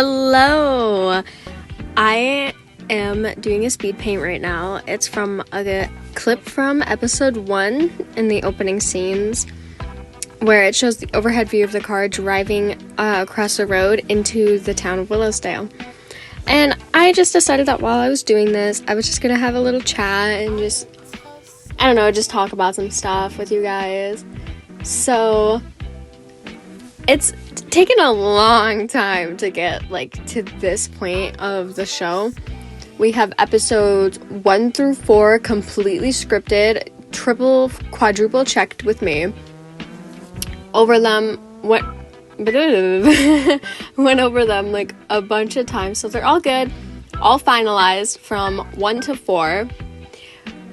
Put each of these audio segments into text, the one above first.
Hello! I am doing a speed paint right now. It's from a clip from episode 1 in the opening scenes, where it shows the overhead view of the car driving across the road into the town of Willowsdale. And I just decided that while I was doing this, I was just gonna have a little chat and just talk about some stuff with you guys. So, it's taken a long time to get, to this point of the show. We have episodes 1 through 4 completely scripted, quadruple checked with me. Went over them, a bunch of times, so they're all good, all finalized from 1 to 4.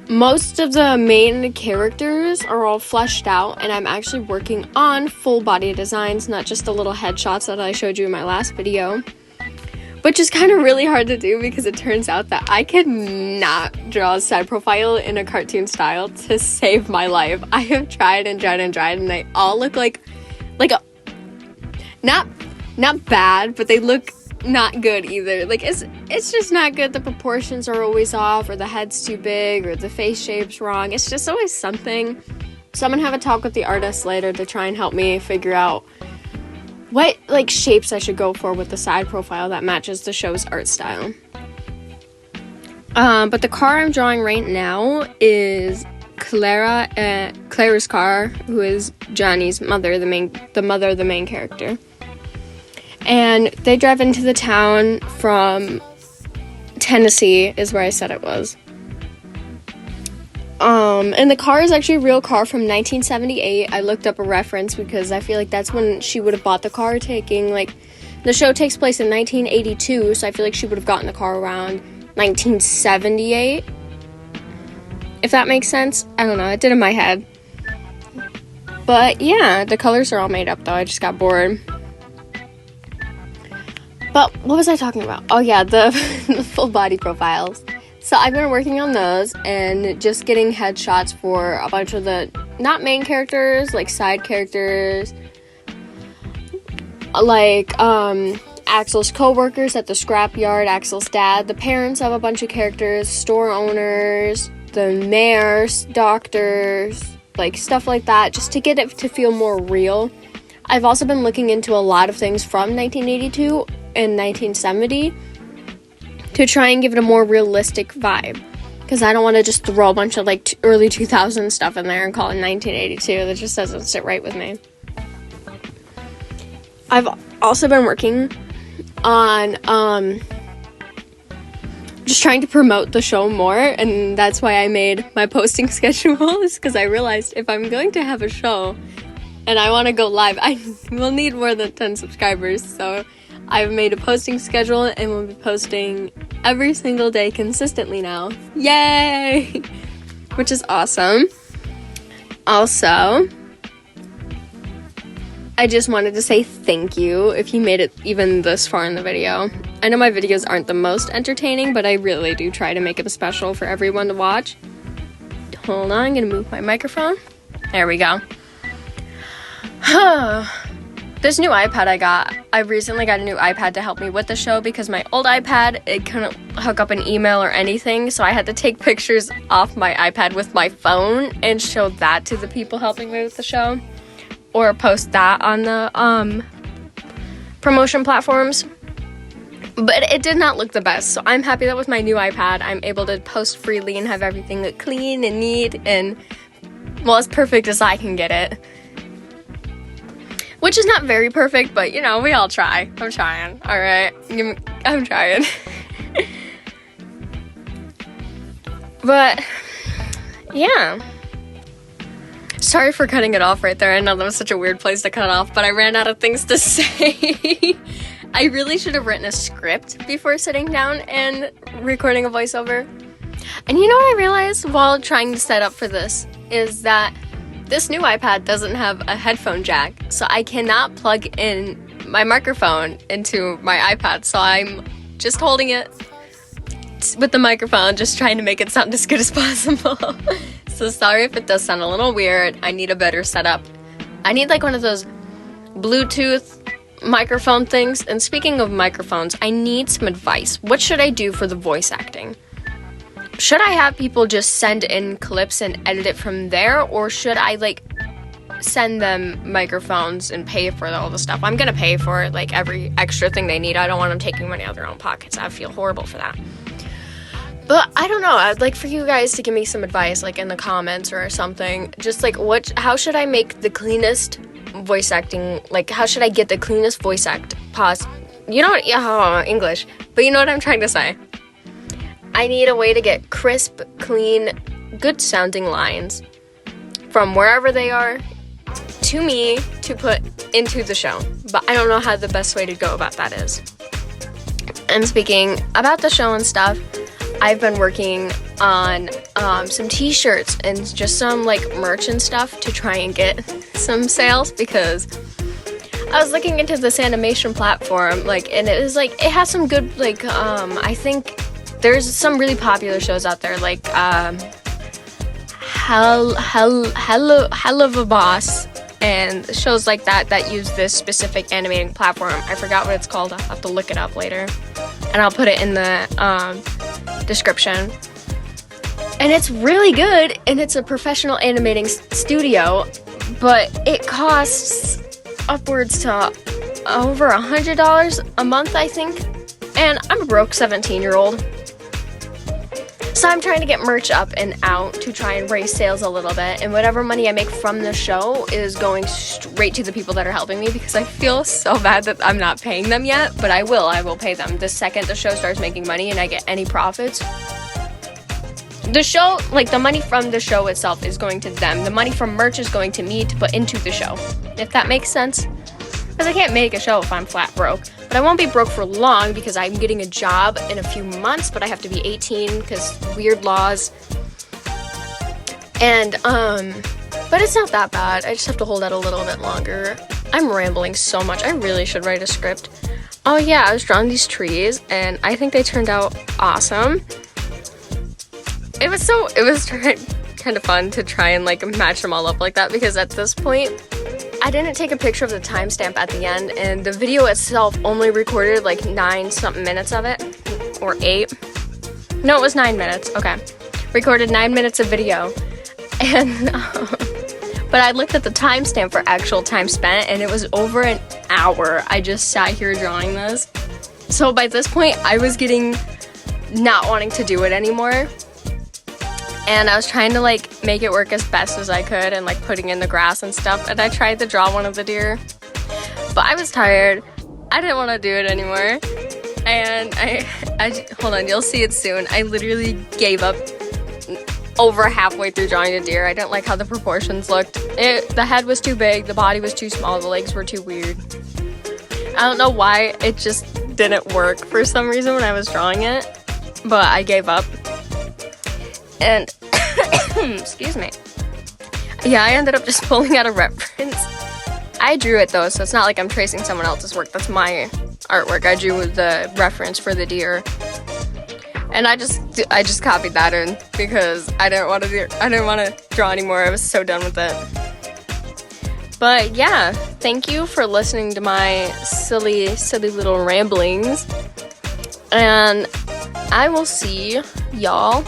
Most of the main characters are all fleshed out, and I'm actually working on full body designs, not just the little headshots that I showed you in my last video, which is kind of really hard to do because it turns out that I cannot draw a side profile in a cartoon style to save my life. I have tried, and they all look not bad, but they look not good either. It's just not good. The proportions are always off, or the head's too big, or the face shape's wrong. It's just always something. So I'm gonna have a talk with the artist later to try and help me figure out what shapes I should go for with the side profile that matches the show's art style. But the car I'm drawing right now is Clara's car, who is Johnny's mother, the main character. And they drive into the town from Tennessee, is where I said it was. And the car is actually a real car from 1978. I looked up a reference because I feel like that's when she would have bought the car, the show takes place in 1982, so I feel like she would have gotten the car around 1978. If that makes sense. I don't know, it did in my head. But yeah, the colors are all made up though, I just got bored. But what was I talking about? Oh yeah, the full body profiles. So I've been working on those and just getting headshots for a bunch of the, not main characters, side characters. Axel's co-workers at the scrapyard, Axel's dad, the parents of a bunch of characters, store owners, the mayors, doctors, stuff like that, just to get it to feel more real. I've also been looking into a lot of things from 1982 and 1970 to try and give it a more realistic vibe, because I don't want to just throw a bunch of early 2000s stuff in there and call it 1982. That just doesn't sit right with me. I've also been working on just trying to promote the show more, and that's why I made my posting schedule, is because I realized if I'm going to have a show and I want to go live, I will need more than 10 subscribers. So I've made a posting schedule and will be posting every single day consistently now. Yay! Which is awesome. Also, I just wanted to say thank you if you made it even this far in the video. I know my videos aren't the most entertaining, but I really do try to make them special for everyone to watch. Hold on, I'm gonna move my microphone. There we go. This new iPad I recently got a new iPad to help me with the show, because my old iPad, it couldn't hook up an email or anything, so I had to take pictures off my iPad with my phone and show that to the people helping me with the show, or post that on the promotion platforms. But it did not look the best, so I'm happy that with my new iPad, I'm able to post freely and have everything look clean and neat and, well, as perfect as I can get it. Which is not very perfect, but, we all try. I'm trying, alright? I'm trying. But, yeah. Sorry for cutting it off right there. I know that was such a weird place to cut off, but I ran out of things to say. I really should have written a script before sitting down and recording a voiceover. And you know what I realized while trying to set up for this is that this new iPad doesn't have a headphone jack, so I cannot plug in my microphone into my iPad, so I'm just holding it with the microphone, just trying to make it sound as good as possible. So sorry if it does sound a little weird. I need a better setup. I need one of those Bluetooth microphone things. And speaking of microphones, I need some advice. What should I do for the voice acting? Should I have people just send in clips and edit it from there, or should I like send them microphones and pay for all the stuff? I'm gonna pay for it, like every extra thing they need. I don't want them taking money out of their own pockets. I feel horrible for that. But I don't know. I'd like for you guys to give me some advice, like in the comments or something. Just like how should I make the cleanest voice acting? Like how should I get the cleanest voice act you know what? Yeah, English. But you know what I'm trying to say. I need a way to get crisp, clean, good sounding lines from wherever they are to me to put into the show. But I don't know how the best way to go about that is. And speaking about the show and stuff, I've been working on some t-shirts and just some like merch and stuff to try and get some sales, because I was looking into this animation platform, like, and it was like, it has some good, like, I think there's some really popular shows out there, like, Hell of a Boss, and shows like that use this specific animating platform. I forgot what it's called. I'll have to look it up later, and I'll put it in the description. And it's really good, and it's a professional animating studio, but it costs upwards to over $100 a month, I think. And I'm a broke 17-year-old. So I'm trying to get merch up and out to try and raise sales a little bit. And whatever money I make from the show is going straight to the people that are helping me, because I feel so bad that I'm not paying them yet. But I will pay them the second the show starts making money and I get any profits. The show, like the money from the show itself is going to them. The money from merch is going to me to put into the show, if that makes sense. Because I can't make a show if I'm flat broke. But I won't be broke for long because I'm getting a job in a few months, but I have to be 18 because weird laws. And, but it's not that bad. I just have to hold out a little bit longer. I'm rambling so much. I really should write a script. Oh yeah, I was drawing these trees and I think they turned out awesome. It was kind of fun to try and like match them all up like that, because at this point, I didn't take a picture of the timestamp at the end, and the video itself only recorded like 9-something minutes of it, or 8. No, it was 9 minutes. Okay, recorded 9 minutes of video, and but I looked at the timestamp for actual time spent, and it was over an hour. I just sat here drawing this. So by this point, I was getting not wanting to do it anymore. And I was trying to like make it work as best as I could and like putting in the grass and stuff. And I tried to draw one of the deer, but I was tired. I didn't want to do it anymore. And I hold on, you'll see it soon. I literally gave up over halfway through drawing a deer. I didn't like how the proportions looked. The head was too big, the body was too small, the legs were too weird. I don't know why, it just didn't work for some reason when I was drawing it, but I gave up. And excuse me. Yeah, I ended up just pulling out a reference. I drew it though, so it's not like I'm tracing someone else's work. That's my artwork. I drew the reference for the deer, and I just copied that in because I didn't want to draw anymore. I was so done with it. But yeah, thank you for listening to my silly little ramblings, and I will see y'all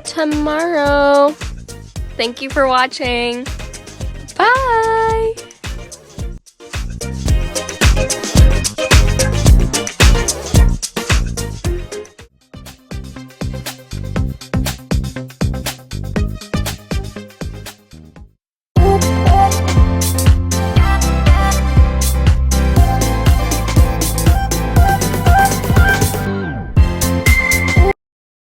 tomorrow. Thank you for watching. Bye.